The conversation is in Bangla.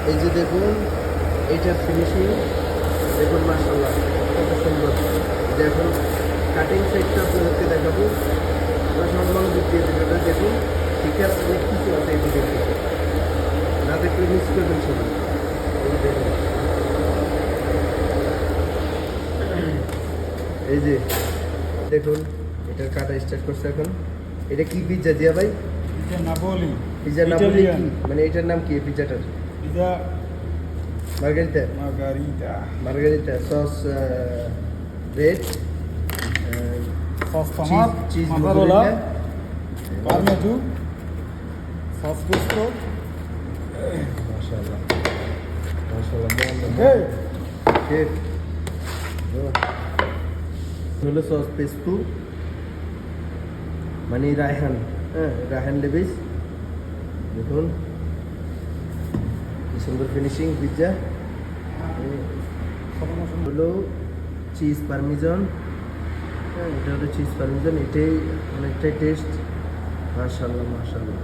এই যে দেখুন এইটার ফিনিশিং দেখুন, মাশাআল্লাহ কত সুন্দর। যে এখন কাটিং সাইডটা আপনাদেরকে দেখাবো, নর্মাল দিক দিয়ে ভিডিওটা দেখুন। ঠিক আছে, অনেক কিছু আছে এই ভিডিওতে, না দেখলে মিস করবেন সবাই। এই দেখুন, এই যে দেখুন এটার কাটা স্টার্ট করছে এখন। এটা কি পিৎজা দিয়া ভাই? এটা নাপোলি। পিৎজা নাপোলি কি মানে এটার নাম কি পিৎজাটার? Pizza margherita. Margherita. Margherita sauce red sauce tomato, cheese mozzarella, parmesan, sauce pesto. মাশাআল্লাহ মাশাআল্লাহ। এই শেফ হলো সস পেস্তো মানে রায়হান, হ্যাঁ রায়হান লেভিস। দেখুন কি সুন্দর ফিনিশিং পিৎজা। হলো চিজ পারমিজন, হ্যাঁ এটা হলো চিজ পারমিজন। এটাই অনেকটাই টেস্ট। মাশাআল্লাহ মাশাআল্লাহ।